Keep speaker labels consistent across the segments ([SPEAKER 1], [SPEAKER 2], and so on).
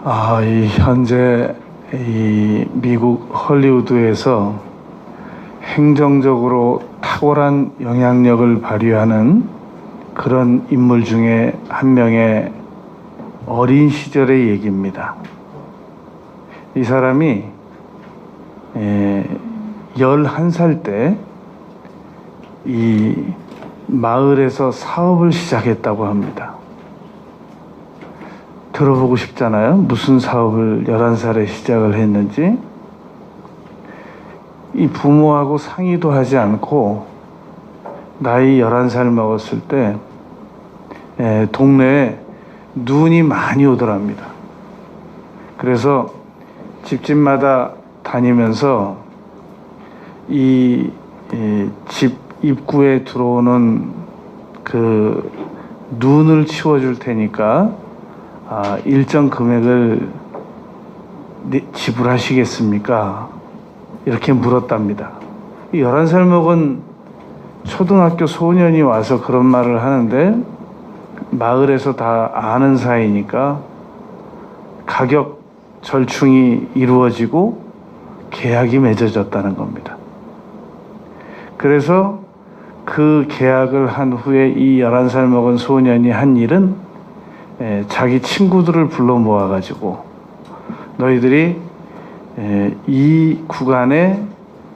[SPEAKER 1] 현재 미국 헐리우드에서 행정적으로 탁월한 영향력을 발휘하는 그런 인물 중에 한 명의 어린 시절의 얘기입니다. 이 사람이 11살 때 이 마을에서 사업을 시작했다고 합니다. 들어보고 싶잖아요. 무슨 사업을 11살에 시작을 했는지. 이 부모하고 상의도 하지 않고 나이 11살 먹었을 때 동네에 눈이 많이 오더랍니다. 그래서 집집마다 다니면서 이 집 입구에 들어오는 그 눈을 치워줄 테니까 일정 금액을 지불하시겠습니까? 이렇게 물었답니다. 11살 먹은 초등학교 소년이 와서 그런 말을 하는데 마을에서 다 아는 사이니까 가격 절충이 이루어지고 계약이 맺어졌다는 겁니다. 그래서 그 계약을 한 후에 이 11살 먹은 소년이 한 일은 자기 친구들을 불러 모아가지고 너희들이 이 구간에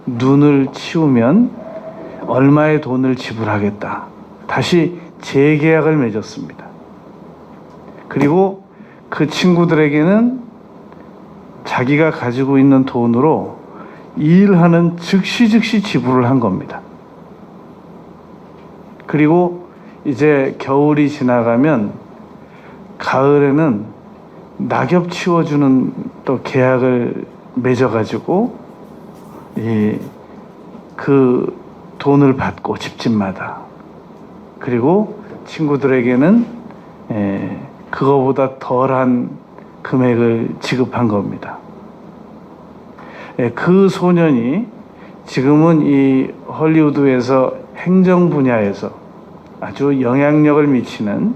[SPEAKER 1] 눈을 치우면 얼마의 돈을 지불하겠다. 다시 재계약을 맺었습니다. 그리고 그 친구들에게는 자기가 가지고 있는 돈으로 일하는 즉시 지불을 한 겁니다. 그리고 이제 겨울이 지나가면 가을에는 낙엽 치워주는 또 계약을 맺어가지고 그 돈을 받고 집집마다, 그리고 친구들에게는 그거보다 덜한 금액을 지급한 겁니다. 그 소년이 지금은 이 헐리우드에서 행정 분야에서 아주 영향력을 미치는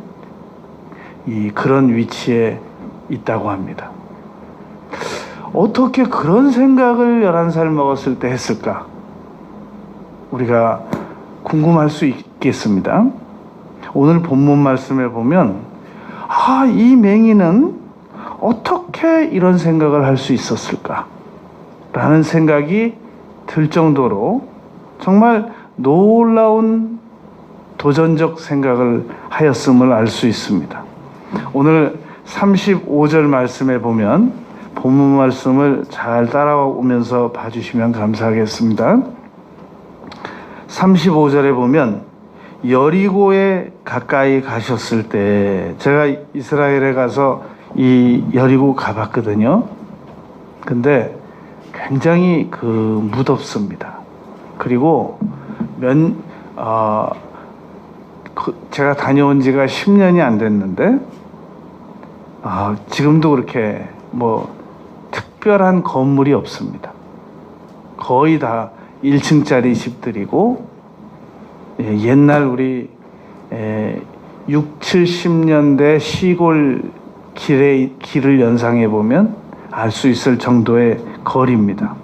[SPEAKER 1] 그런 위치에 있다고 합니다. 어떻게 그런 생각을 11살 먹었을 때 했을까? 우리가 궁금할 수 있겠습니다. 오늘 본문 말씀에 보면 이 맹인은 어떻게 이런 생각을 할 수 있었을까? 라는 생각이 들 정도로 정말 놀라운 도전적 생각을 하였음을 알 수 있습니다. 오늘 35절 말씀에 보면 본문 말씀을 잘 따라오면서 봐주시면 감사하겠습니다. 35절에 보면 여리고에 가까이 가셨을 때, 제가 이스라엘에 가서 이 여리고 가봤거든요. 근데 굉장히 무덥습니다. 그리고 제가 다녀온 지가 10년이 안 됐는데 지금도 그렇게 특별한 건물이 없습니다. 거의 다 1층짜리 집들이고, 옛날 우리 6, 70년대 시골 길을 연상해 보면 알 수 있을 정도의 거리입니다.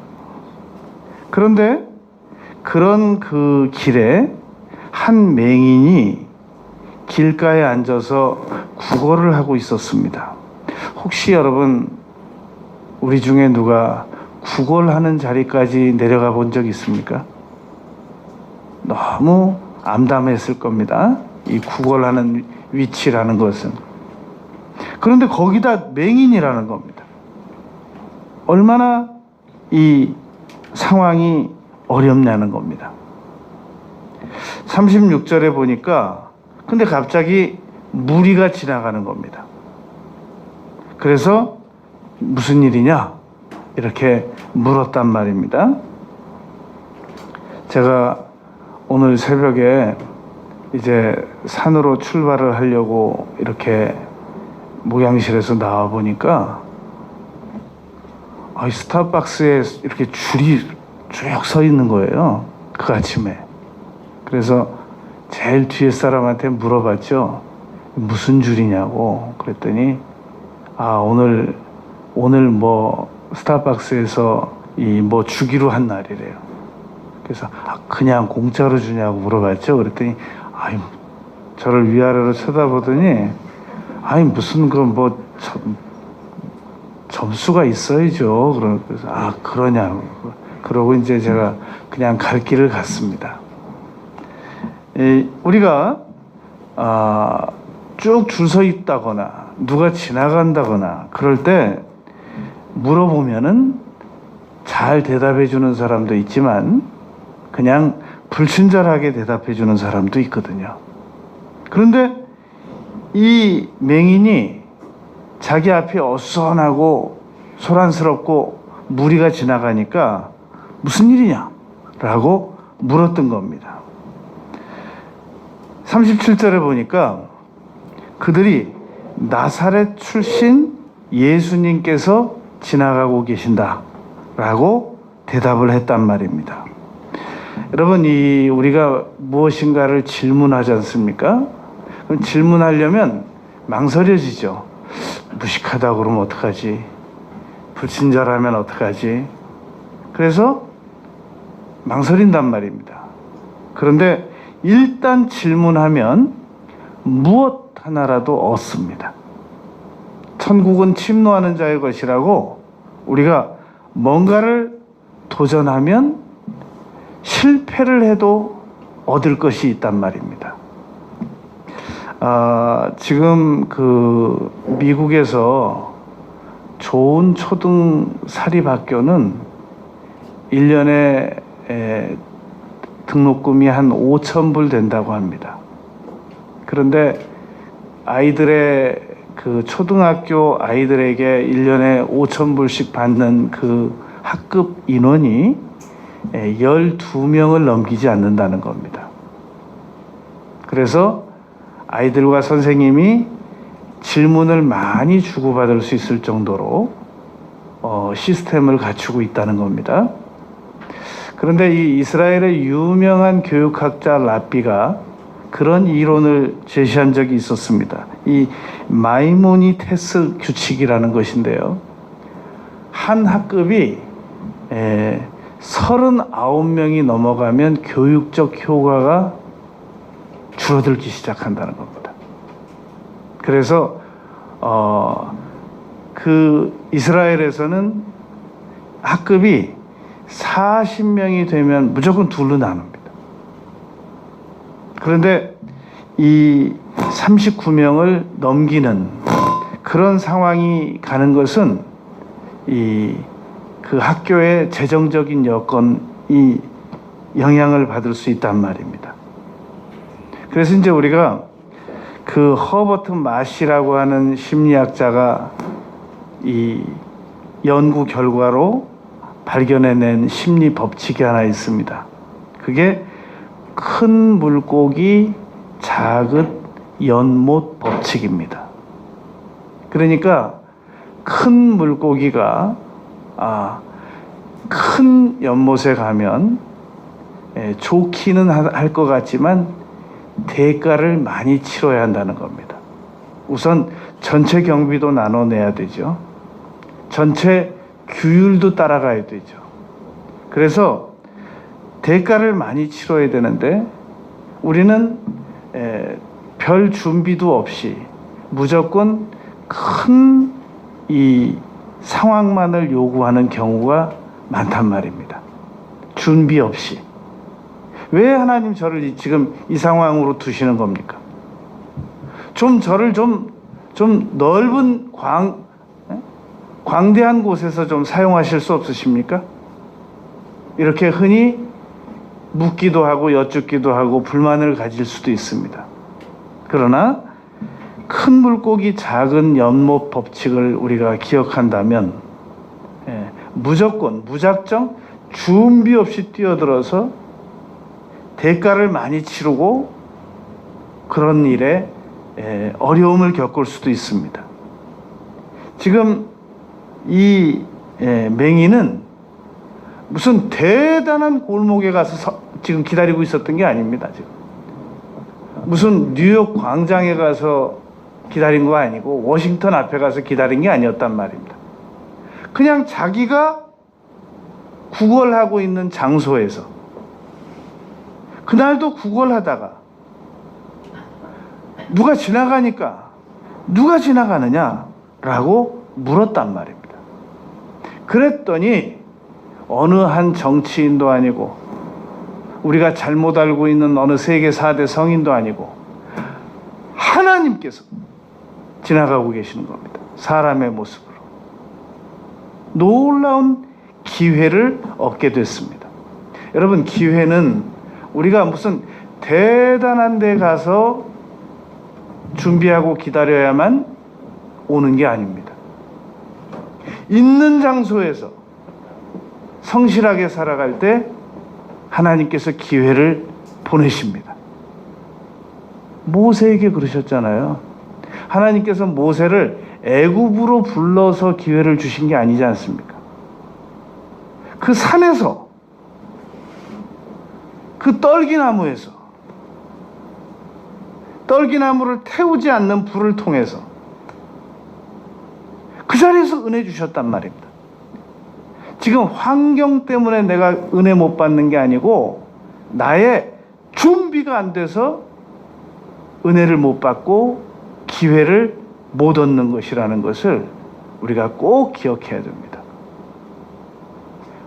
[SPEAKER 1] 그런데 그런 그 길에 한 맹인이 길가에 앉아서 구걸을 하고 있었습니다. 혹시 여러분, 우리 중에 누가 구걸하는 자리까지 내려가 본 적 있습니까? 너무 암담했을 겁니다. 이 구걸하는 위치라는 것은. 그런데 거기다 맹인이라는 겁니다. 얼마나 이 상황이 어렵냐는 겁니다. 36절에 보니까 근데 갑자기 무리가 지나가는 겁니다. 그래서 무슨 일이냐? 이렇게 물었단 말입니다. 제가 오늘 새벽에 이제 산으로 출발을 하려고 이렇게 목양실에서 나와 보니까 스타벅스에 이렇게 줄이 쭉 서 있는 거예요. 그 아침에. 그래서 제일 뒤에 사람한테 물어봤죠. 무슨 줄이냐고. 그랬더니 오늘 오늘 뭐 스타벅스에서 이 뭐 주기로 한 날이래요. 그래서 그냥 공짜로 주냐고 물어봤죠. 그랬더니 아이 저를 위아래로 쳐다보더니 아니 무슨 그 뭐 점수가 있어야죠. 그래서 그러냐고. 그러고 이제 제가 그냥 갈 길을 갔습니다. 우리가 쭉 줄 서 있다거나 누가 지나간다거나 그럴 때 물어보면은 잘 대답해 주는 사람도 있지만 그냥 불친절하게 대답해 주는 사람도 있거든요. 그런데 이 맹인이 자기 앞이 어수선하고 소란스럽고 무리가 지나가니까 무슨 일이냐? 라고 물었던 겁니다. 37절에 보니까 그들이 나사렛 출신 예수님께서 지나가고 계신다 라고 대답을 했단 말입니다. 여러분, 우리가 무엇인가를 질문하지 않습니까? 그럼 질문하려면 망설여지죠. 무식하다고 그러면 어떡하지? 불친절하면 어떡하지? 그래서 망설인단 말입니다. 그런데 일단 질문하면 무엇 하나라도 얻습니다. 천국은 침노하는 자의 것이라고 우리가 뭔가를 도전하면 실패를 해도 얻을 것이 있단 말입니다. 지금 그 미국에서 좋은 초등 사립학교는 1년에 등록금이 한 5,000불 된다고 합니다. 그런데 아이들의 그 초등학교 아이들에게 1년에 5,000불씩 받는 그 학급 인원이 12명을 넘기지 않는다는 겁니다. 그래서 아이들과 선생님이 질문을 많이 주고받을 수 있을 정도로 시스템을 갖추고 있다는 겁니다. 그런데 이 이스라엘의 유명한 교육학자 랍비가 그런 이론을 제시한 적이 있었습니다. 이 마이모니테스 규칙이라는 것인데요. 한 학급이 39명이 넘어가면 교육적 효과가 줄어들기 시작한다는 겁니다. 그래서 그 이스라엘에서는 학급이 40명이 되면 무조건 둘로 나눕니다. 그런데 이 39명을 넘기는 그런 상황이 가는 것은 그 학교의 재정적인 여건이 영향을 받을 수 있단 말입니다. 그래서 이제 우리가 그 허버트 마시라고 하는 심리학자가 이 연구 결과로 발견해낸 심리 법칙이 하나 있습니다. 그게 큰 물고기 작은 연못 법칙입니다. 그러니까 큰 물고기가 큰 연못에 가면 좋기는 할 것 같지만 대가를 많이 치러야 한다는 겁니다. 우선 전체 경비도 나눠내야 되죠. 전체 규율도 따라가야 되죠. 그래서 대가를 많이 치러야 되는데 우리는 별 준비도 없이 무조건 큰 이 상황만을 요구하는 경우가 많단 말입니다. 준비 없이. 왜 하나님 저를 지금 이 상황으로 두시는 겁니까? 저를 좀 넓은 광대한 곳에서 좀 사용하실 수 없으십니까? 이렇게 흔히 묻기도 하고 여쭙기도 하고 불만을 가질 수도 있습니다. 그러나 큰 물고기 작은 연못 법칙을 우리가 기억한다면 무조건 무작정 준비 없이 뛰어들어서 대가를 많이 치르고 그런 일에 어려움을 겪을 수도 있습니다. 지금 이 맹인은 무슨 대단한 골목에 가서 지금 기다리고 있었던 게 아닙니다. 지금 무슨 뉴욕 광장에 가서 기다린 거 아니고 워싱턴 앞에 가서 기다린 게 아니었단 말입니다. 그냥 자기가 구걸하고 있는 장소에서 그날도 구걸하다가 누가 지나가니까 누가 지나가느냐라고 물었단 말입니다. 그랬더니 어느 한 정치인도 아니고 우리가 잘못 알고 있는 어느 세계 4대 성인도 아니고 하나님께서 지나가고 계시는 겁니다. 사람의 모습으로. 놀라운 기회를 얻게 됐습니다. 여러분, 기회는 우리가 무슨 대단한 데 가서 준비하고 기다려야만 오는 게 아닙니다. 있는 장소에서 성실하게 살아갈 때 하나님께서 기회를 보내십니다. 모세에게 그러셨잖아요. 하나님께서 모세를 애굽으로 불러서 기회를 주신 게 아니지 않습니까? 그 산에서, 그 떨기나무에서, 떨기나무를 태우지 않는 불을 통해서 그 자리에서 은혜 주셨단 말입니다. 지금 환경 때문에 내가 은혜 못 받는 게 아니고 나의 준비가 안 돼서 은혜를 못 받고 기회를 못 얻는 것이라는 것을 우리가 꼭 기억해야 됩니다.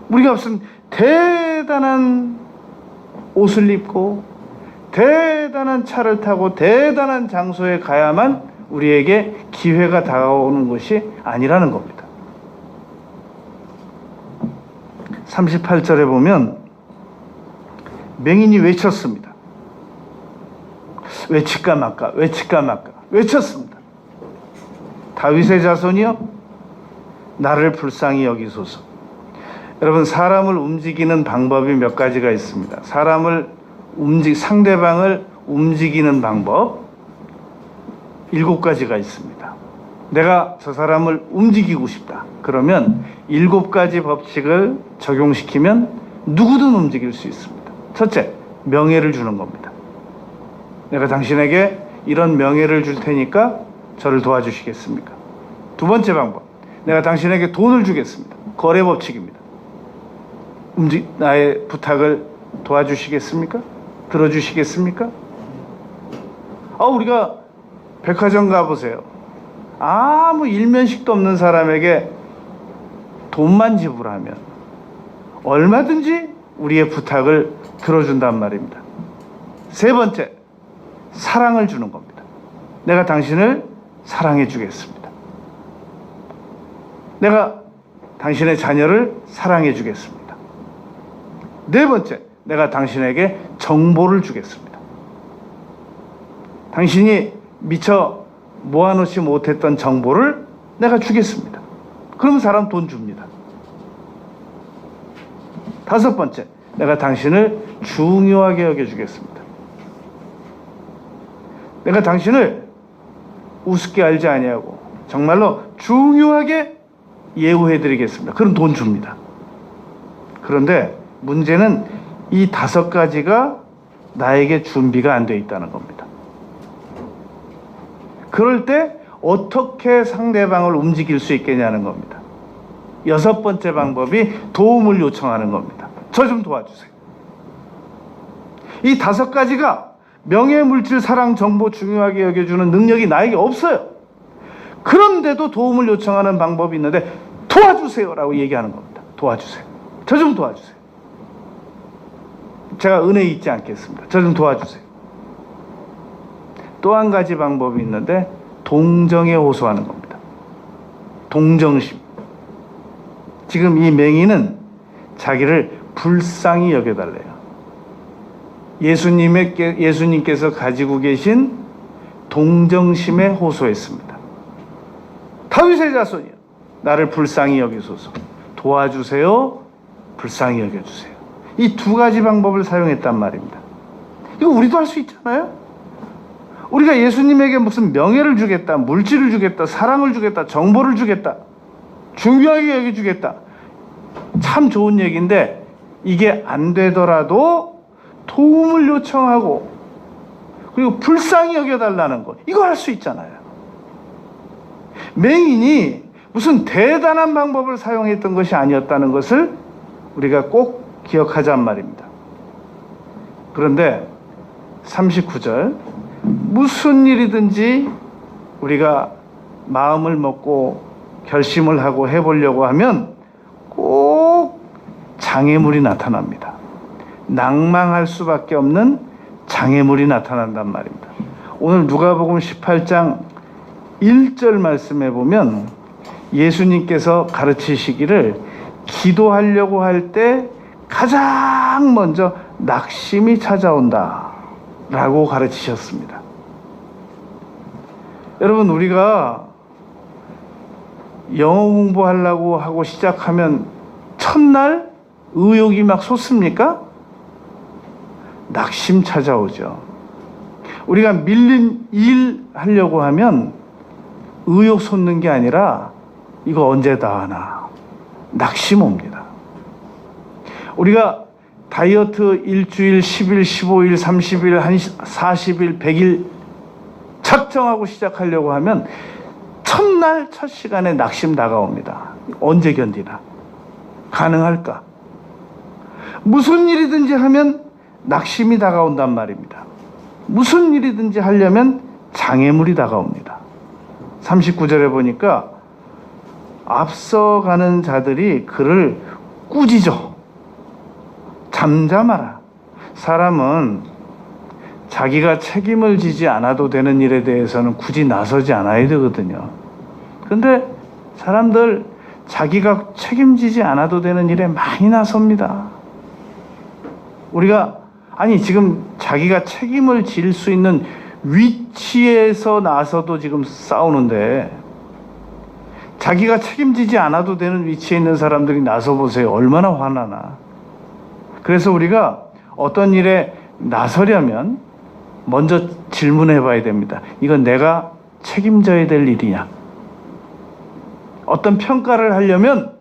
[SPEAKER 1] 우리가 무슨 대단한 옷을 입고 대단한 차를 타고 대단한 장소에 가야만 우리에게 기회가 다가오는 것이 아니라는 겁니다. 38절에 보면 맹인이 외쳤습니다. 외칠까 말까 외칠까 말까 외쳤습니다. 다윗의 자손이여 나를 불쌍히 여기소서. 여러분, 사람을 움직이는 방법이 몇 가지가 있습니다. 상대방을 움직이는 방법 7가지가 있습니다. 내가 저 사람을 움직이고 싶다. 그러면 7가지 법칙을 적용시키면 누구든 움직일 수 있습니다. 첫째, 명예를 주는 겁니다. 내가 당신에게 이런 명예를 줄 테니까 저를 도와주시겠습니까? 두 번째 방법, 내가 당신에게 돈을 주겠습니다. 거래 법칙입니다. 나의 부탁을 도와주시겠습니까? 들어주시겠습니까? 우리가 백화점 가보세요. 아무 일면식도 없는 사람에게 돈만 지불하면 얼마든지 우리의 부탁을 들어준단 말입니다. 세 번째, 사랑을 주는 겁니다. 내가 당신을 사랑해 주겠습니다. 내가 당신의 자녀를 사랑해 주겠습니다. 네 번째, 내가 당신에게 정보를 주겠습니다. 당신이 미처 모아놓지 못했던 정보를 내가 주겠습니다. 그러면 사람 돈 줍니다. 다섯 번째, 내가 당신을 중요하게 여겨주겠습니다. 내가 당신을 우습게 알지 아니하고 정말로 중요하게 예우해드리겠습니다. 그럼 돈 줍니다. 그런데 문제는 이 5가지가 나에게 준비가 안 돼 있다는 겁니다. 그럴 때 어떻게 상대방을 움직일 수 있겠냐는 겁니다. 6번째 방법이 도움을 요청하는 겁니다. 저 좀 도와주세요. 이 5가지가 명예, 물질, 사랑, 정보 중요하게 여겨주는 능력이 나에게 없어요. 그런데도 도움을 요청하는 방법이 있는데 도와주세요라고 얘기하는 겁니다. 도와주세요. 저 좀 도와주세요. 제가 은혜 잊지 않겠습니다. 저 좀 도와주세요. 또 한 가지 방법이 있는데 동정에 호소하는 겁니다. 동정심. 지금 이 맹인은 자기를 불쌍히 여겨달래요. 예수님께서 가지고 계신 동정심에 호소했습니다. 다윗의 자손이여 나를 불쌍히 여기소서. 도와주세요. 불쌍히 여겨주세요. 이 2가지 방법을 사용했단 말입니다. 이거 우리도 할 수 있잖아요. 우리가 예수님에게 무슨 명예를 주겠다, 물질을 주겠다, 사랑을 주겠다, 정보를 주겠다, 중요하게 여겨주겠다. 참 좋은 얘기인데 이게 안 되더라도 도움을 요청하고 그리고 불쌍히 여겨달라는 것, 이거 할 수 있잖아요. 맹인이 무슨 대단한 방법을 사용했던 것이 아니었다는 것을 우리가 꼭 기억하자 말입니다. 그런데 39절, 무슨 일이든지 우리가 마음을 먹고 결심을 하고 해보려고 하면 꼭 장애물이 나타납니다. 낭망할 수밖에 없는 장애물이 나타난단 말입니다. 오늘 누가복음 18장 1절 말씀에 보면 예수님께서 가르치시기를 기도하려고 할 때 가장 먼저 낙심이 찾아온다 라고 가르치셨습니다. 여러분, 우리가 영어 공부하려고 하고 시작하면 첫날 의욕이 막 솟습니까? 낙심 찾아오죠. 우리가 밀린 일 하려고 하면 의욕 솟는 게 아니라 이거 언제 다 하나 낙심 옵니다. 우리가 다이어트 일주일, 10일, 15일, 30일, 40일, 100일 작정하고 시작하려고 하면 첫날 첫 시간에 낙심 다가옵니다. 언제 견디나? 가능할까? 무슨 일이든지 하면 낙심이 다가온단 말입니다. 무슨 일이든지 하려면 장애물이 다가옵니다. 39절에 보니까 앞서가는 자들이 그를 꾸짖어. 잠잠하라. 사람은 자기가 책임을 지지 않아도 되는 일에 대해서는 굳이 나서지 않아야 되거든요. 그런데 사람들 자기가 책임지지 않아도 되는 일에 많이 나섭니다. 우리가 지금 자기가 책임을 질 수 있는 위치에서 나서도 지금 싸우는데 자기가 책임지지 않아도 되는 위치에 있는 사람들이 나서 보세요. 얼마나 화나나. 그래서 우리가 어떤 일에 나서려면 먼저 질문해 봐야 됩니다. 이건 내가 책임져야 될 일이냐? 어떤 평가를 하려면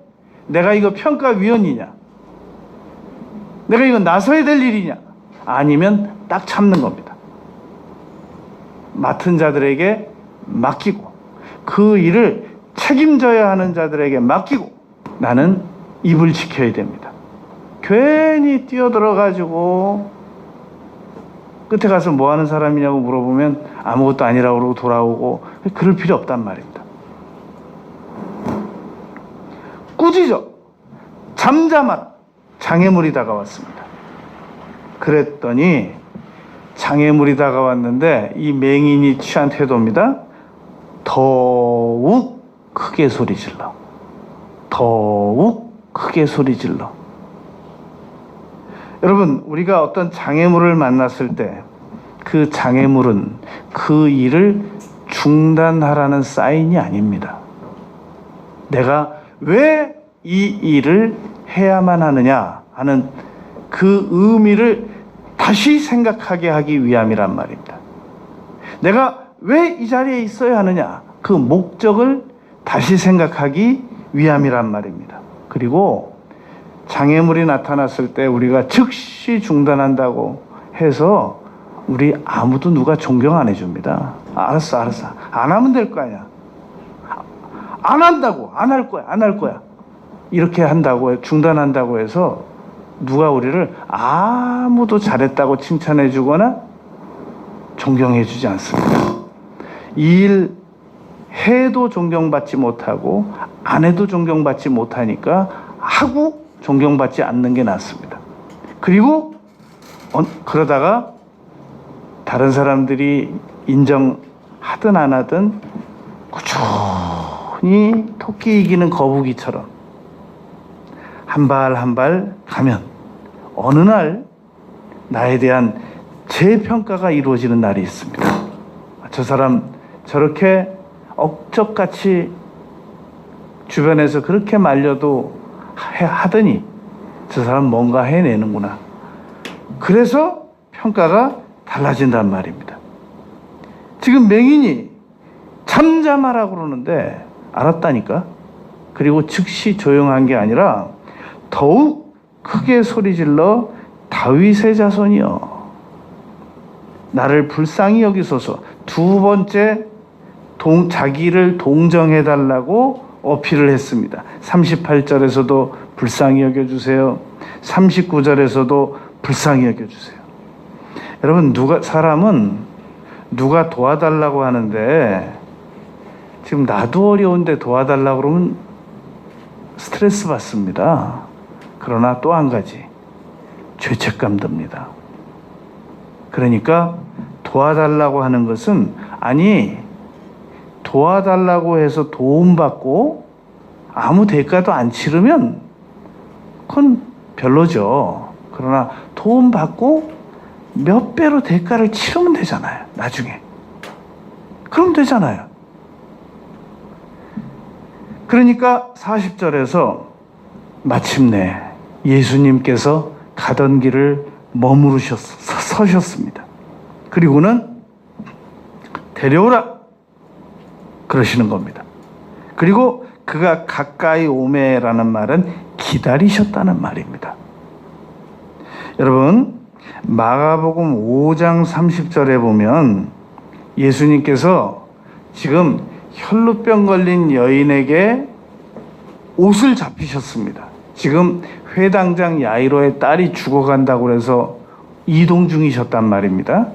[SPEAKER 1] 내가 이거 평가위원이냐? 내가 이거 나서야 될 일이냐? 아니면 딱 참는 겁니다. 맡은 자들에게 맡기고 그 일을 책임져야 하는 자들에게 맡기고 나는 입을 지켜야 됩니다. 괜히 뛰어들어가지고 끝에 가서 뭐 하는 사람이냐고 물어보면 아무것도 아니라고 그러고 돌아오고 그럴 필요 없단 말입니다. 꾸짖어. 잠잠하라. 장애물이 다가왔습니다. 그랬더니 장애물이 다가왔는데 이 맹인이 취한 태도입니다. 더욱 크게 소리질러. 더욱 크게 소리질러. 여러분, 우리가 어떤 장애물을 만났을 때 그 장애물은 그 일을 중단하라는 사인이 아닙니다. 내가 왜 이 일을 해야만 하느냐 하는 그 의미를 다시 생각하게 하기 위함이란 말입니다. 내가 왜 이 자리에 있어야 하느냐 그 목적을 다시 생각하기 위함이란 말입니다. 그리고 장애물이 나타났을 때 우리가 즉시 중단한다고 해서 우리 아무도 누가 존경 안 해줍니다. 알았어. 안 하면 될 거 아니야. 안 한다고. 안 할 거야. 이렇게 한다고 중단한다고 해서 누가 우리를 아무도 잘했다고 칭찬해 주거나 존경해 주지 않습니다. 이 일 해도 존경받지 못하고 안 해도 존경받지 못하니까 하고 존경받지 않는 게 낫습니다. 그리고 그러다가 다른 사람들이 인정하든 안 하든 꾸준히 토끼 이기는 거북이처럼 한 발 한 발 가면 어느 날 나에 대한 재평가가 이루어지는 날이 있습니다. 저 사람 저렇게 억적같이 주변에서 그렇게 말려도 하더니 저 사람 뭔가 해내는구나. 그래서 평가가 달라진단 말입니다. 지금 맹인이 잠잠하라고 그러는데 알았다니까. 그리고 즉시 조용한 게 아니라 더욱 크게 소리질러 다윗의 자손이여 나를 불쌍히 여기소서. 두 번째 자기를 동정해달라고 어필을 했습니다. 38절에서도 불쌍히 여겨주세요. 39절에서도 불쌍히 여겨주세요. 여러분, 사람은 누가 도와달라고 하는데 지금 나도 어려운데 도와달라고 그러면 스트레스 받습니다. 그러나 또 한 가지, 죄책감 듭니다. 그러니까 도와달라고 하는 것은, 아니, 도와달라고 해서 도움받고 아무 대가도 안 치르면 그건 별로죠. 그러나 도움받고 몇 배로 대가를 치르면 되잖아요. 나중에. 그럼 되잖아요. 그러니까 40절에서 마침내 예수님께서 가던 길을 서셨습니다. 그리고는 데려오라 그러시는 겁니다. 그리고 그가 가까이 오매라는 말은 기다리셨다는 말입니다. 여러분, 마가복음 5장 30절에 보면 예수님께서 지금 혈루병 걸린 여인에게 옷을 잡히셨습니다. 지금 회당장 야이로의 딸이 죽어간다고 해서 이동 중이셨단 말입니다.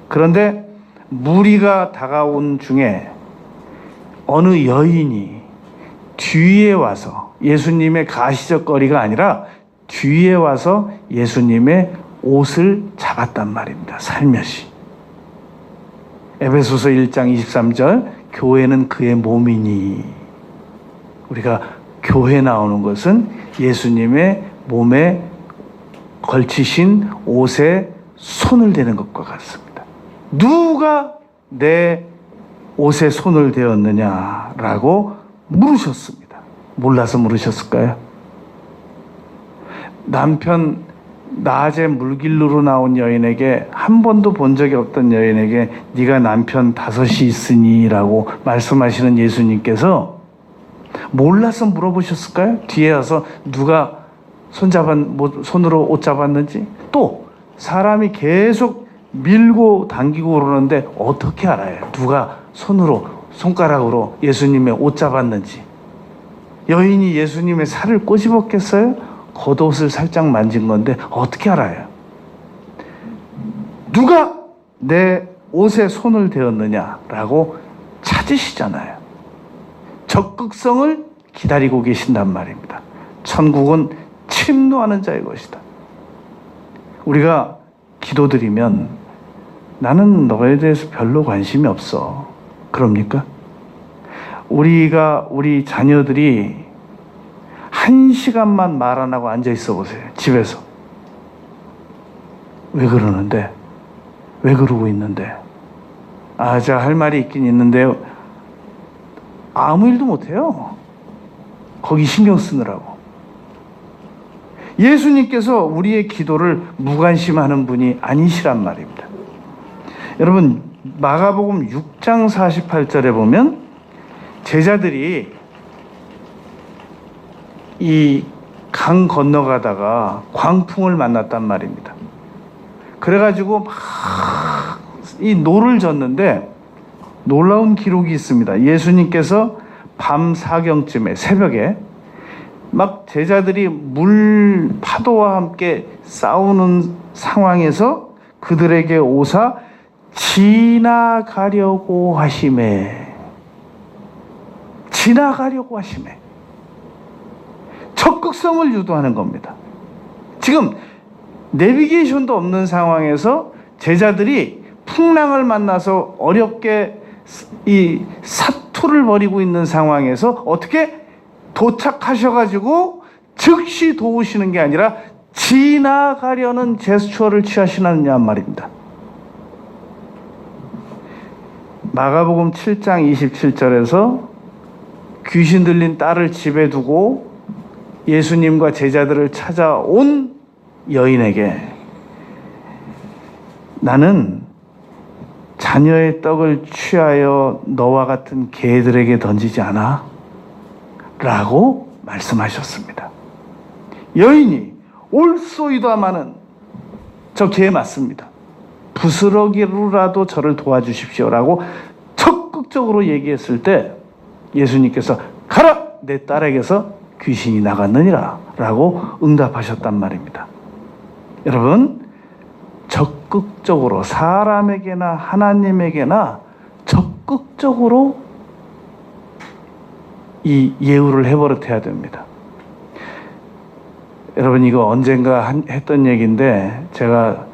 [SPEAKER 1] 그런데 무리가 다가온 중에 어느 여인이 뒤에 와서, 예수님의 가시적거리가 아니라 뒤에 와서 예수님의 옷을 잡았단 말입니다. 살며시. 에베소서 1장 23절, 교회는 그의 몸이니. 우리가 교회 나오는 것은 예수님의 몸에 걸치신 옷에 손을 대는 것과 같습니다. 누가 내 옷에 손을 대었느냐라고 물으셨습니다. 몰라서 물으셨을까요? 남편 낮에 물길로 나온 여인에게, 한 번도 본 적이 없던 여인에게 네가 남편 5이 있으니 라고 말씀하시는 예수님께서 몰라서 물어보셨을까요? 뒤에 와서 누가 손으로 옷 잡았는지. 또 사람이 계속 밀고 당기고 그러는데 어떻게 알아요? 누가 손가락으로 예수님의 옷 잡았는지. 여인이 예수님의 살을 꼬집었겠어요? 겉옷을 살짝 만진 건데 어떻게 알아요? 누가 내 옷에 손을 대었느냐라고 찾으시잖아요. 적극성을 기다리고 계신단 말입니다. 천국은 침노하는 자의 것이다. 우리가 기도드리면 나는 너에 대해서 별로 관심이 없어, 그럽니까? 우리 자녀들이 1시간만 말 안 하고 앉아 있어 보세요. 집에서. 왜 그러는데? 왜 그러고 있는데? 제가 할 말이 있긴 있는데요. 아무 일도 못해요. 거기 신경 쓰느라고. 예수님께서 우리의 기도를 무관심하는 분이 아니시란 말입니다. 여러분, 마가복음 6장 48절에 보면 제자들이 이 강 건너가다가 광풍을 만났단 말입니다. 그래가지고 막 이 노를 젓는데 놀라운 기록이 있습니다. 예수님께서 밤 4경쯤에, 새벽에 막 제자들이 물 파도와 함께 싸우는 상황에서 그들에게 오사 지나가려고 하심에 적극성을 유도하는 겁니다. 지금 내비게이션도 없는 상황에서 제자들이 풍랑을 만나서 어렵게 이 사투를 벌이고 있는 상황에서 어떻게 도착하셔가지고 즉시 도우시는 게 아니라 지나가려는 제스처를 취하시느냐 말입니다. 마가복음 7장 27절에서 귀신 들린 딸을 집에 두고 예수님과 제자들을 찾아온 여인에게 나는 자녀의 떡을 취하여 너와 같은 개들에게 던지지 않아? 라고 말씀하셨습니다. 여인이 올소이다마는 저 개 맞습니다. 부스러기로라도 저를 도와주십시오 라고 적극적으로 얘기했을 때 예수님께서 가라! 내 딸에게서 귀신이 나갔느니라 라고 응답하셨단 말입니다. 여러분, 적극적으로 사람에게나 하나님에게나 적극적으로 이 예우를 해버릇해야 됩니다. 여러분, 이거 언젠가 했던 얘기인데 제가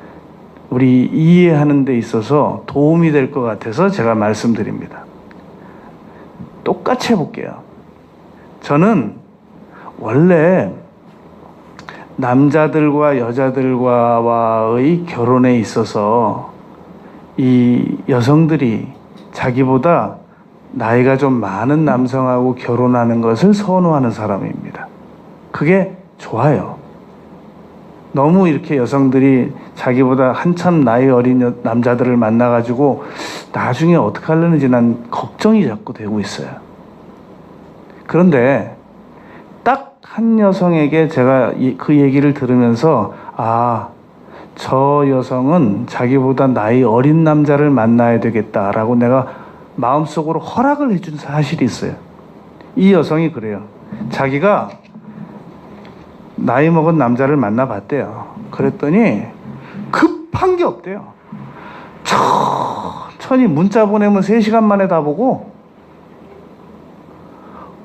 [SPEAKER 1] 우리 이해하는 데 있어서 도움이 될 것 같아서 제가 말씀드립니다. 똑같이 해볼게요. 저는 원래 남자들과 여자들과의 결혼에 있어서 이 여성들이 자기보다 나이가 좀 많은 남성하고 결혼하는 것을 선호하는 사람입니다. 그게 좋아요. 너무 이렇게 여성들이 자기보다 한참 나이 어린 남자들을 만나가지고 나중에 어떻게 하려는지 난 걱정이 자꾸 되고 있어요. 그런데 딱 한 여성에게 제가 그 얘기를 들으면서 저 여성은 자기보다 나이 어린 남자를 만나야 되겠다라고 내가 마음속으로 허락을 해준 사실이 있어요. 이 여성이 그래요. 자기가 나이 먹은 남자를 만나봤대요. 그랬더니 급한 게 없대요. 천천히 문자 보내면 3시간 만에 다 보고,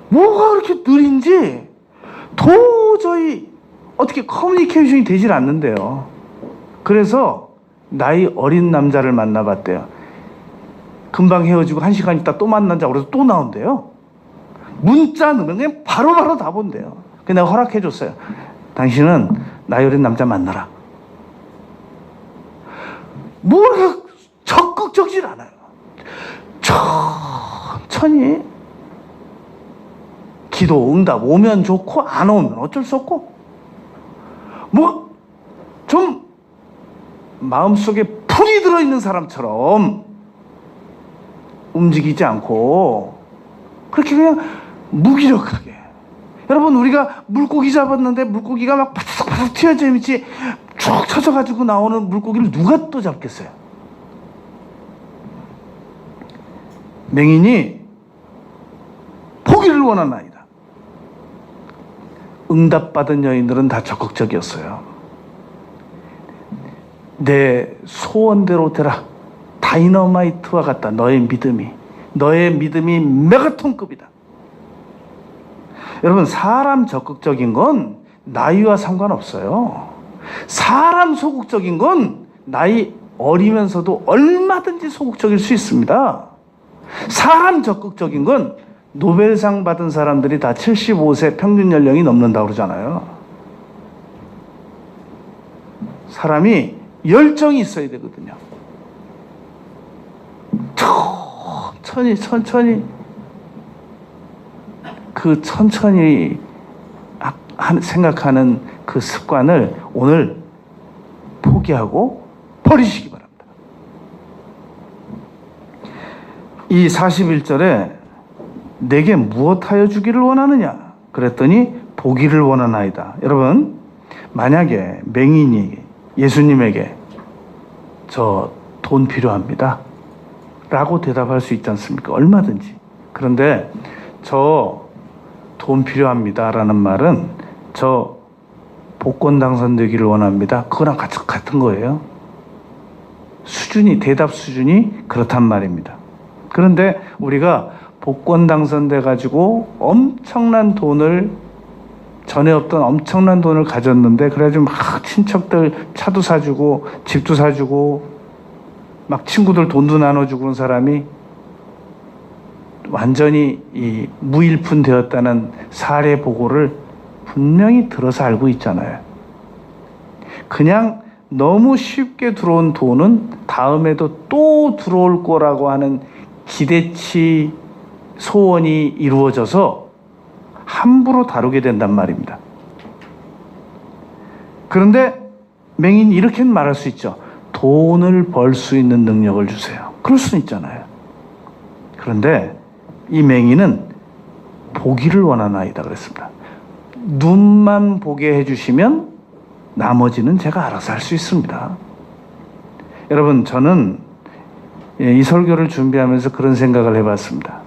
[SPEAKER 1] 뭐가 그렇게 느린지 도저히 어떻게 커뮤니케이션이 되질 않는데요. 그래서 나이 어린 남자를 만나봤대요. 금방 헤어지고 1시간 있다 또 만난다고 그래서 또 나온대요. 문자 넣으면 그냥 바로바로 다 본대요. 그래서 내가 허락해줬어요. 당신은 나이 어린 남자 만나라. 뭐 이렇게 적극적이질 않아요. 천천히 기도 응답 오면 좋고 안 오면 어쩔 수 없고, 뭐 좀 마음속에 풀이 들어있는 사람처럼 움직이지 않고 그렇게 그냥 무기력하게. 여러분, 우리가 물고기 잡았는데 물고기가 막 바삭바삭 튀어져 있지 쭉 쳐져가지고 나오는 물고기를 누가 또 잡겠어요? 맹인이 포기를 원한 아이다. 응답받은 여인들은 다 적극적이었어요. 내 소원대로 되라. 다이너마이트와 같다. 너의 믿음이 메가톤급이다. 여러분, 사람 적극적인 건 나이와 상관없어요. 사람 소극적인 건 나이 어리면서도 얼마든지 소극적일 수 있습니다. 사람 적극적인 건 노벨상 받은 사람들이 다 75세 평균 연령이 넘는다고 그러잖아요. 사람이 열정이 있어야 되거든요. 천천히 그 천천히 생각하는 그 습관을 오늘 포기하고 버리시기 바랍니다. 이 41절에 내게 무엇하여 주기를 원하느냐 그랬더니 보기를 원하나이다. 여러분, 만약에 맹인이 예수님에게 저 돈 필요합니다 라고 대답할 수 있지 않습니까? 얼마든지. 그런데 저 돈 필요합니다 라는 말은 저 복권 당선되기를 원합니다, 그거랑 같은 거예요. 대답 수준이 그렇단 말입니다. 그런데 우리가 복권 당선돼 가지고 전에 없던 엄청난 돈을 가졌는데, 그래가지고 막 친척들 차도 사주고 집도 사주고 막 친구들 돈도 나눠주고 그런 사람이 완전히 이 무일푼 되었다는 사례 보고를 분명히 들어서 알고 있잖아요. 그냥 너무 쉽게 들어온 돈은 다음에도 또 들어올 거라고 하는 기대치 소원이 이루어져서 함부로 다루게 된단 말입니다. 그런데 맹인이 이렇게 말할 수 있죠. 돈을 벌 수 있는 능력을 주세요. 그럴 수는 있잖아요. 그런데 이 맹인은 보기를 원하나이다 그랬습니다. 눈만 보게 해주시면 나머지는 제가 알아서 할 수 있습니다. 여러분, 저는 이 설교를 준비하면서 그런 생각을 해봤습니다.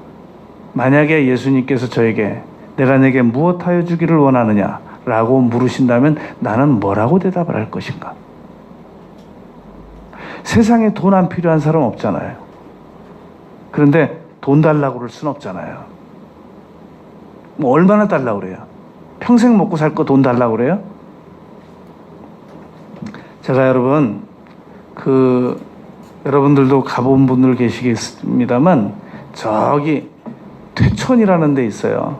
[SPEAKER 1] 만약에 예수님께서 저에게 내가 내게 무엇하여 주기를 원하느냐 라고 물으신다면 나는 뭐라고 대답을 할 것인가? 세상에 돈 안 필요한 사람 없잖아요. 그런데 돈 달라고 그럴 순 없잖아요. 뭐 얼마나 달라고 그래요? 평생 먹고 살 거 돈 달라고 그래요? 제가 여러분들도 가본 분들 계시겠습니다만 저기 퇴촌이라는 데 있어요.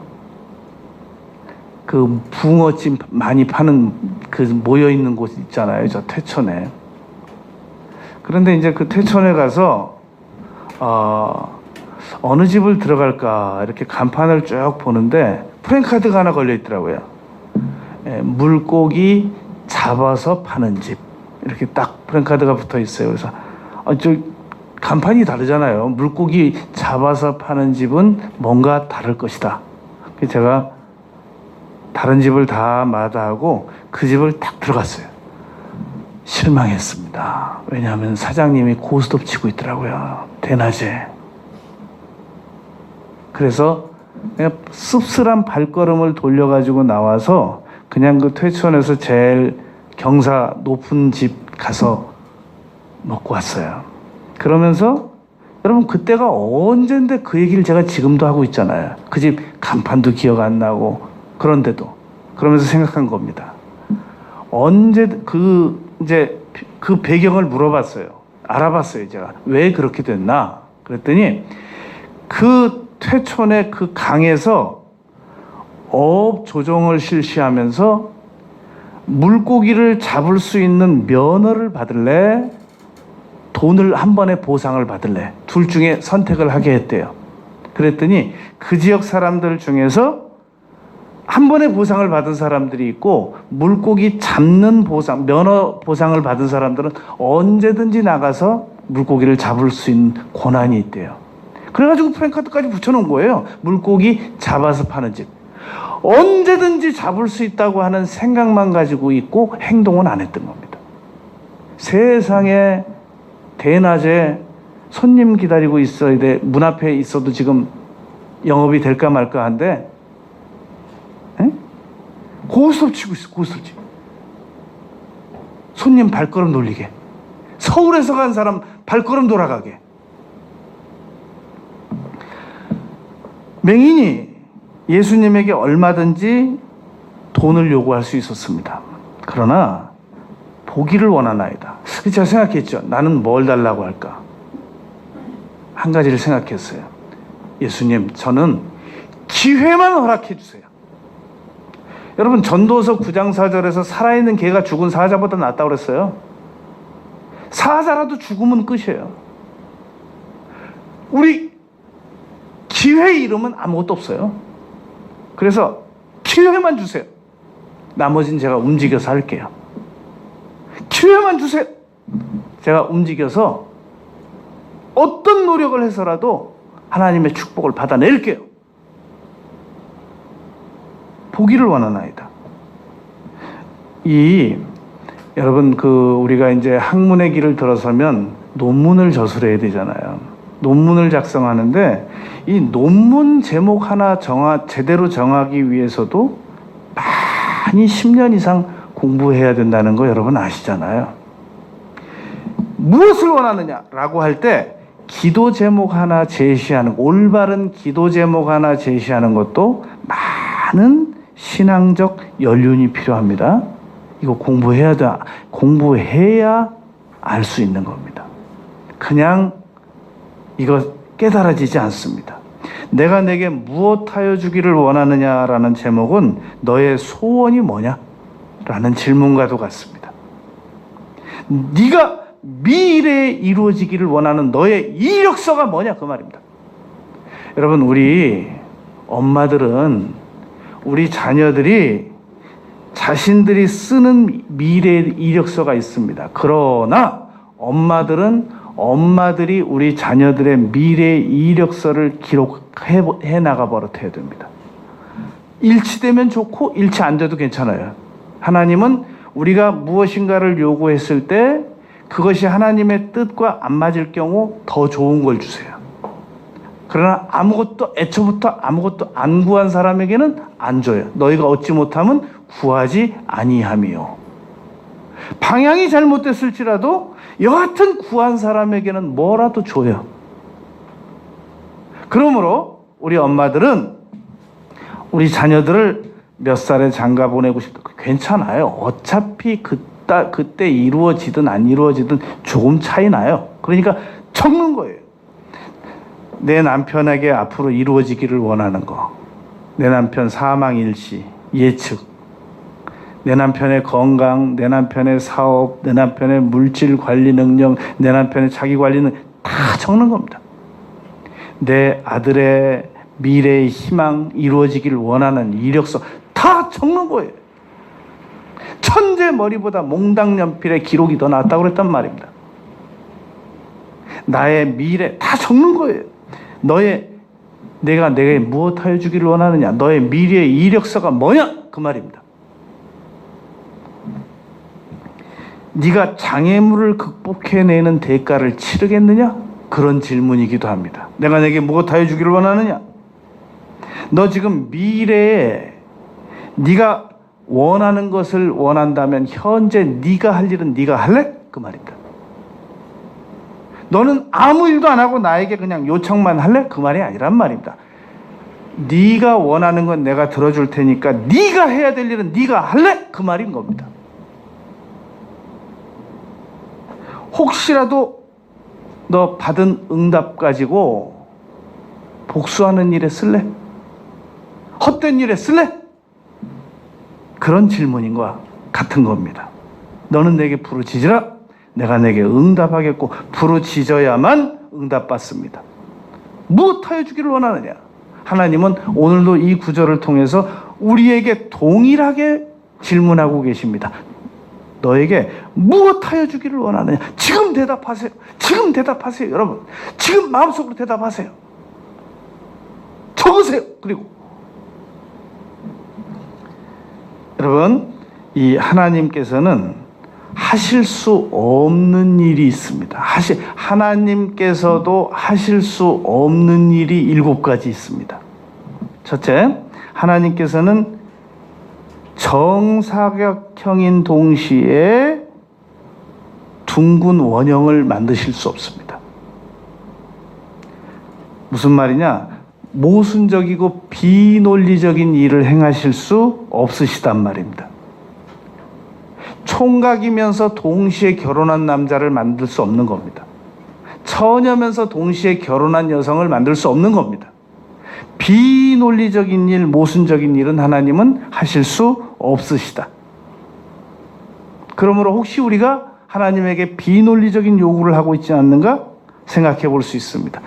[SPEAKER 1] 그 붕어찜 많이 파는 그 모여 있는 곳 있잖아요. 저 퇴촌에. 그런데 이제 그 퇴촌에 가서 어느 집을 들어갈까 이렇게 간판을 쭉 보는데 프랜카드가 하나 걸려 있더라고요. 물고기 잡아서 파는 집 이렇게 딱 프랜카드가 붙어 있어요. 그래서 저 간판이 다르잖아요. 물고기 잡아서 파는 집은 뭔가 다를 것이다. 그래서 제가 다른 집을 다 마다하고 그 집을 딱 들어갔어요. 실망했습니다. 왜냐하면 사장님이 고스톱 치고 있더라고요. 대낮에. 그래서 그냥 씁쓸한 발걸음을 돌려가지고 나와서 그냥 그 퇴촌에서 제일 경사 높은 집 가서 먹고 왔어요. 그러면서 여러분 그때가 언젠데 그 얘기를 제가 지금도 하고 있잖아요. 그 집 간판도 기억 안 나고 그런데도 그러면서 생각한 겁니다. 언제 이제 그 배경을 물어봤어요. 알아봤어요. 제가 왜 그렇게 됐나 그랬더니 그 퇴촌의 그 강에서 어업 조종을 실시하면서 물고기를 잡을 수 있는 면허를 받을래? 돈을 한 번에 보상을 받을래? 둘 중에 선택을 하게 했대요. 그랬더니 그 지역 사람들 중에서 한 번에 보상을 받은 사람들이 있고 물고기 잡는 보상, 면허 보상을 받은 사람들은 언제든지 나가서 물고기를 잡을 수 있는 권한이 있대요. 그래가지고 프랜카드까지 붙여놓은 거예요. 물고기 잡아서 파는 집. 언제든지 잡을 수 있다고 하는 생각만 가지고 있고 행동은 안 했던 겁니다. 세상에 대낮에 손님 기다리고 있어야 돼. 문 앞에 있어도 지금 영업이 될까 말까 한데 고스톱 치고 있어. 고스톱 치고. 손님 발걸음 돌리게. 서울에서 간 사람 발걸음 돌아가게. 맹인이 예수님에게 얼마든지 돈을 요구할 수 있었습니다. 그러나 보기를 원하나이다. 제가 생각했죠. 나는 뭘 달라고 할까? 한 가지를 생각했어요. 예수님, 저는 기회만 허락해 주세요. 여러분 전도서 9장 4절에서 살아있는 개가 죽은 사자보다 낫다고 그랬어요. 사자라도 죽으면 끝이에요. 우리 기회 이름은 아무것도 없어요. 그래서 기회만 주세요. 나머지는 제가 움직여서 할게요. 기회만 주세요. 제가 움직여서 어떤 노력을 해서라도 하나님의 축복을 받아낼게요. 보기를 원하나이다. 여러분 우리가 이제 학문의 길을 들어서면 논문을 저술해야 되잖아요. 논문을 작성하는데 이 논문 제목 하나 제대로 정하기 위해서도 많이 10년 이상 공부해야 된다는 거 여러분 아시잖아요. 무엇을 원하느냐라고 할 때 기도 제목 하나 제시하는, 올바른 기도 제목 하나 제시하는 것도 많은 신앙적 연륜이 필요합니다. 이거 공부해야 알 수 있는 겁니다. 그냥 이거 깨달아지지 않습니다. 내가 내게 무엇하여 주기를 원하느냐라는 제목은 너의 소원이 뭐냐? 라는 질문과도 같습니다. 네가 미래에 이루어지기를 원하는 너의 이력서가 뭐냐? 그 말입니다. 여러분 우리 엄마들은 우리 자녀들이 자신들이 쓰는 미래 이력서가 있습니다. 그러나 엄마들이 우리 자녀들의 미래 이력서를 기록해 나가 버릇해야 됩니다. 일치되면 좋고 일치 안 돼도 괜찮아요. 하나님은 우리가 무엇인가를 요구했을 때 그것이 하나님의 뜻과 안 맞을 경우 더 좋은 걸 주세요. 그러나 애초부터 아무것도 안 구한 사람에게는 안 줘요. 너희가 얻지 못하면 구하지 아니함이요. 방향이 잘못됐을지라도 여하튼 구한 사람에게는 뭐라도 줘요. 그러므로 우리 엄마들은 우리 자녀들을 몇 살에 장가 보내고 싶다. 괜찮아요. 어차피 그때 이루어지든 안 이루어지든 조금 차이 나요. 그러니까 적는 거예요. 내 남편에게 앞으로 이루어지기를 원하는 거. 내 남편 사망 일시, 예측. 내 남편의 건강, 내 남편의 사업, 내 남편의 물질 관리 능력, 내 남편의 자기 관리 능력 다 적는 겁니다. 내 아들의 미래의 희망, 이루어지기를 원하는 이력서 다 적는 거예요. 천재 머리보다 몽당 연필의 기록이 더 낫다고 그랬단 말입니다. 나의 미래 다 적는 거예요. 내가 내게 무엇 하여 주기를 원하느냐, 너의 미래의 이력서가 뭐냐, 그 말입니다. 네가 장애물을 극복해내는 대가를 치르겠느냐? 그런 질문이기도 합니다. 내가 내게 무엇 하여 주기를 원하느냐? 너 지금 미래에 네가 원하는 것을 원한다면 현재 네가 할 일은 네가 할래? 그 말입니다. 너는 아무 일도 안 하고 나에게 그냥 요청만 할래? 그 말이 아니란 말입니다. 네가 원하는 건 내가 들어줄 테니까 네가 해야 될 일은 네가 할래? 그 말인 겁니다. 혹시라도 너 받은 응답 가지고 복수하는 일에 쓸래? 헛된 일에 쓸래? 그런 질문인 것과 같은 겁니다. 너는 내게 부르짖으라. 내가 내게 응답하겠고 부르짖어야만 응답받습니다. 무엇하여 주기를 원하느냐? 하나님은 오늘도 이 구절을 통해서 우리에게 동일하게 질문하고 계십니다. 너에게 무엇하여 주기를 원하느냐? 지금 대답하세요. 지금 대답하세요. 여러분, 지금 마음속으로 대답하세요. 적으세요. 그리고 여러분, 이 하나님께서는 하실 수 없는 일이 있습니다. 하나님께서도 하실 수 없는 일이 7가지 있습니다. 첫째, 하나님께서는 정사각형인 동시에 둥근 원형을 만드실 수 없습니다. 무슨 말이냐? 모순적이고 비논리적인 일을 행하실 수 없으시단 말입니다. 총각이면서 동시에 결혼한 남자를 만들 수 없는 겁니다. 처녀면서 동시에 결혼한 여성을 만들 수 없는 겁니다. 비논리적인 일, 모순적인 일은 하나님은 하실 수 없으시다. 그러므로 혹시 우리가 하나님에게 비논리적인 요구를 하고 있지 않는가 생각해 볼 수 있습니다.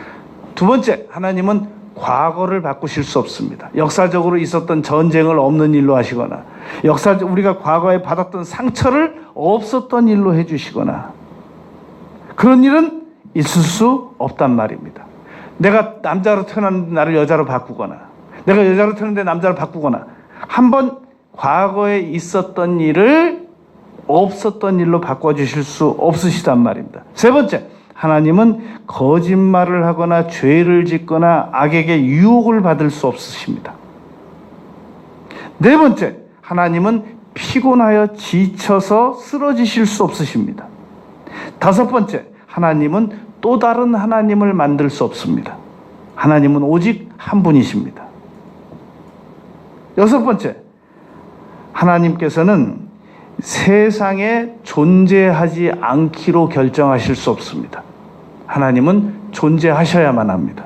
[SPEAKER 1] 두 번째, 하나님은 과거를 바꾸실 수 없습니다. 역사적으로 있었던 전쟁을 없는 일로 하시거나 우리가 과거에 받았던 상처를 없었던 일로 해주시거나 그런 일은 있을 수 없단 말입니다. 내가 남자로 태어난 나를 여자로 바꾸거나 내가 여자로 태어났는데 남자로 바꾸거나 한번 과거에 있었던 일을 없었던 일로 바꿔주실 수 없으시단 말입니다. 세 번째, 하나님은 거짓말을 하거나 죄를 짓거나 악에게 유혹을 받을 수 없으십니다. 네 번째, 하나님은 피곤하여 지쳐서 쓰러지실 수 없으십니다. 다섯 번째, 하나님은 또 다른 하나님을 만들 수 없습니다. 하나님은 오직 한 분이십니다. 여섯 번째, 하나님께서는 세상에 존재하지 않기로 결정하실 수 없습니다. 하나님은 존재하셔야만 합니다.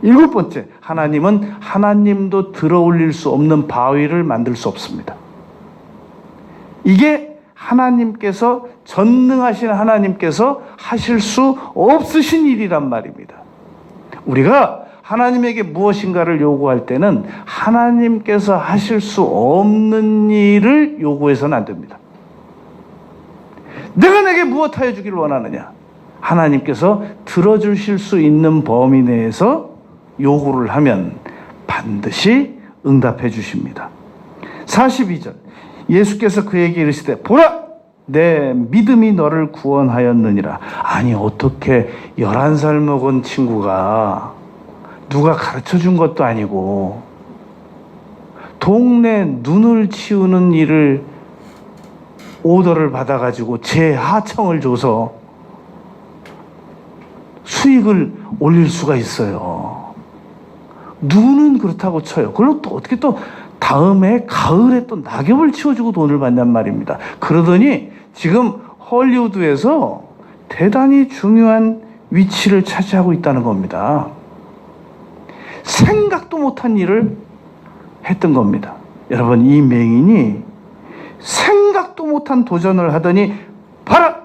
[SPEAKER 1] 일곱 번째, 하나님은 하나님도 들어올릴 수 없는 바위를 만들 수 없습니다. 이게 하나님께서, 전능하신 하나님께서 하실 수 없으신 일이란 말입니다. 우리가 하나님에게 무엇인가를 요구할 때는 하나님께서 하실 수 없는 일을 요구해서는 안 됩니다. 내가 내게 무엇하여 주기를 원하느냐? 하나님께서 들어주실 수 있는 범위 내에서 요구를 하면 반드시 응답해 주십니다. 42절, 예수께서 그에게 이르시되 보라, 내 믿음이 너를 구원하였느니라. 아니, 어떻게 11살 먹은 친구가 누가 가르쳐 준 것도 아니고 동네 눈을 치우는 일을 오더를 받아가지고 제 하청을 줘서 수익을 올릴 수가 있어요. 눈은 그렇다고 쳐요. 그리고 또 어떻게 또 다음에 가을에 또 낙엽을 치워주고 돈을 받냔 말입니다. 그러더니 지금 헐리우드에서 대단히 중요한 위치를 차지하고 있다는 겁니다. 생각도 못한 일을 했던 겁니다. 여러분, 이 맹인이 생각도 못한 도전을 하더니 봐라!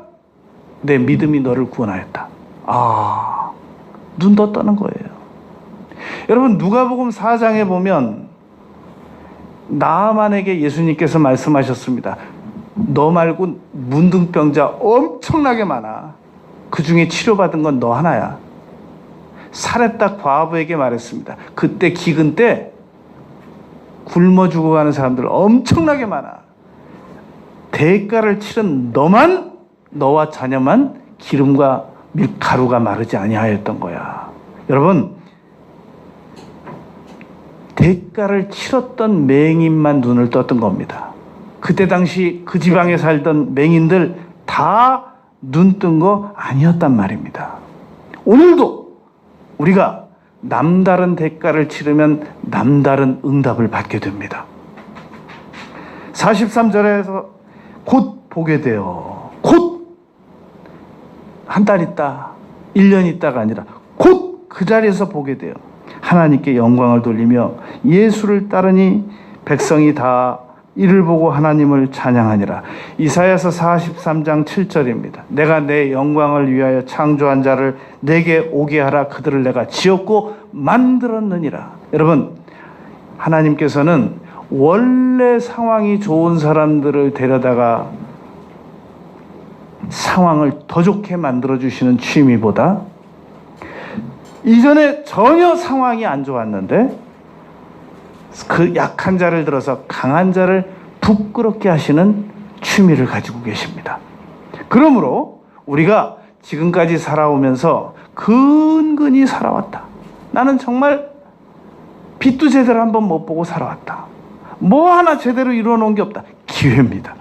[SPEAKER 1] 내 믿음이 너를 구원하였다. 눈 떴다는 거예요. 여러분, 누가복음 4장에 보면 나아만에게 예수님께서 말씀하셨습니다. 너 말고 문둥병자 엄청나게 많아. 그 중에 치료받은 건 너 하나야. 사렙다 과부에게 말했습니다. 그때 기근 때 굶어 죽어가는 사람들 엄청나게 많아. 대가를 치른 너만, 너와 자녀만 기름과 밀가루가 마르지 아니하였던 거야. 여러분, 대가를 치렀던 맹인만 눈을 떴던 겁니다. 그때 당시 그 지방에 살던 맹인들 다 눈 뜬 거 아니었단 말입니다. 오늘도 우리가 남다른 대가를 치르면 남다른 응답을 받게 됩니다. 43절에서 곧 보게 돼요. 곧 한 달 있다, 1년 있다가 아니라 곧 그 자리에서 보게 돼요. 하나님께 영광을 돌리며 예수를 따르니 백성이 다 이를 보고 하나님을 찬양하니라. 이사야서 43장 7절입니다. 내가 내 영광을 위하여 창조한 자를 내게 오게 하라. 그들을 내가 지었고 만들었느니라. 여러분, 하나님께서는 원래 상황이 좋은 사람들을 데려다가 상황을 더 좋게 만들어주시는 취미보다 이전에 전혀 상황이 안 좋았는데 그 약한 자를 들어서 강한 자를 부끄럽게 하시는 취미를 가지고 계십니다. 그러므로 우리가 지금까지 살아오면서 근근히 살아왔다. 나는 정말 빛도 제대로 한번 못 보고 살아왔다. 뭐 하나 제대로 이루어놓은 게 없다. 기회입니다.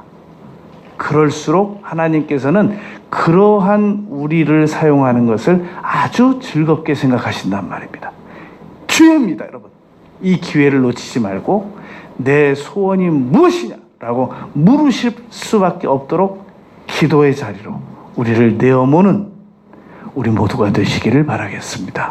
[SPEAKER 1] 그럴수록 하나님께서는 그러한 우리를 사용하는 것을 아주 즐겁게 생각하신단 말입니다. 기회입니다, 여러분. 이 기회를 놓치지 말고 내 소원이 무엇이냐라고 물으실 수밖에 없도록 기도의 자리로 우리를 내어모는 우리 모두가 되시기를 바라겠습니다.